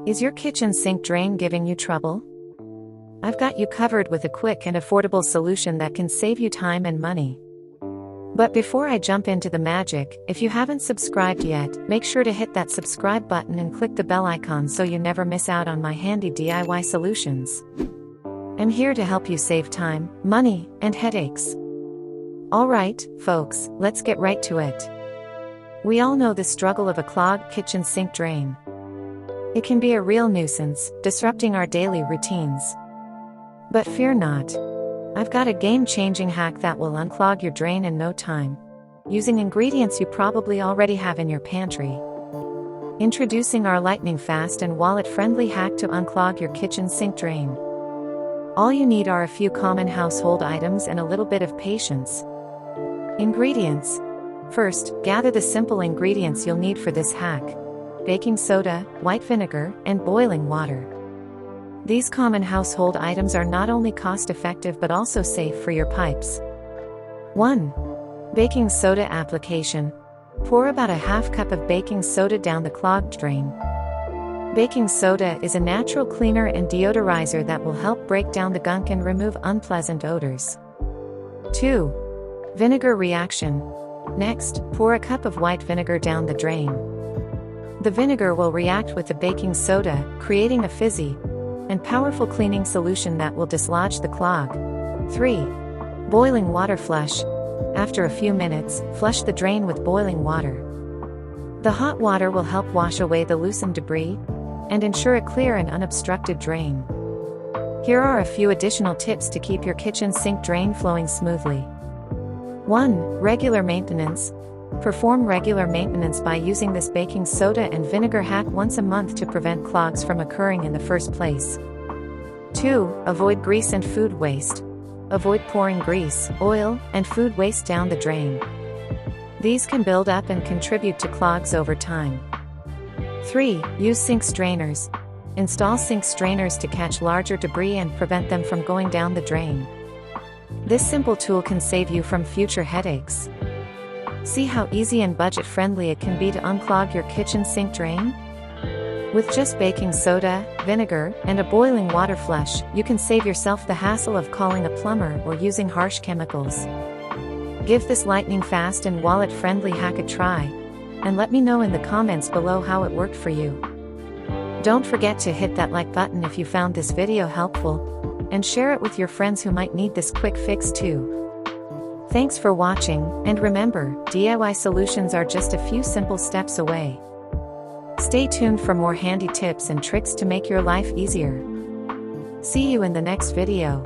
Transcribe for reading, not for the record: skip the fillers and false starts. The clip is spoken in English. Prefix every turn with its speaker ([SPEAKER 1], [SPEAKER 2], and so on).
[SPEAKER 1] Is your kitchen sink drain giving you trouble? I've got you covered with a quick and affordable solution that can save you time and money. But before I jump into the magic, if you haven't subscribed yet, make sure to hit that subscribe button and click the bell icon so you never miss out on my handy DIY solutions. I'm here to help you save time, money, and headaches. Alright, folks, let's get right to it. We all know the struggle of a clogged kitchen sink drain. It can be a real nuisance, disrupting our daily routines. But fear not. I've got a game-changing hack that will unclog your drain in no time, using ingredients you probably already have in your pantry. Introducing our lightning-fast and wallet-friendly hack to unclog your kitchen sink drain. All you need are a few common household items and a little bit of patience. Ingredients. First, gather the simple ingredients you'll need for this hack: baking soda, white vinegar, and boiling water. These common household items are not only cost-effective but also safe for your pipes. 1. Baking soda application. Pour about a half cup of baking soda down the clogged drain. Baking soda is a natural cleaner and deodorizer that will help break down the gunk and remove unpleasant odors. 2. Vinegar reaction. Next, pour a cup of white vinegar down the drain. The vinegar will react with the baking soda, creating a fizzy and powerful cleaning solution that will dislodge the clog. 3. Boiling water flush. After a few minutes, flush the drain with boiling water. The hot water will help wash away the loosened debris and ensure a clear and unobstructed drain. Here are a few additional tips to keep your kitchen sink drain flowing smoothly. 1. Regular maintenance. Perform regular maintenance by using this baking soda and vinegar hack once a month to prevent clogs from occurring in the first place. 2. Avoid grease and food waste. Avoid pouring grease, oil, and food waste down the drain. These can build up and contribute to clogs over time. 3. Use sink strainers. Install sink strainers to catch larger debris and prevent them from going down the drain. This simple tool can save you from future headaches. See how easy and budget-friendly it can be to unclog your kitchen sink drain? With just baking soda, vinegar, and a boiling water flush, you can save yourself the hassle of calling a plumber or using harsh chemicals. Give this lightning-fast and wallet-friendly hack a try, and let me know in the comments below how it worked for you. Don't forget to hit that like button if you found this video helpful, and share it with your friends who might need this quick fix too. Thanks for watching, and remember, DIY solutions are just a few simple steps away. Stay tuned for more handy tips and tricks to make your life easier. See you in the next video.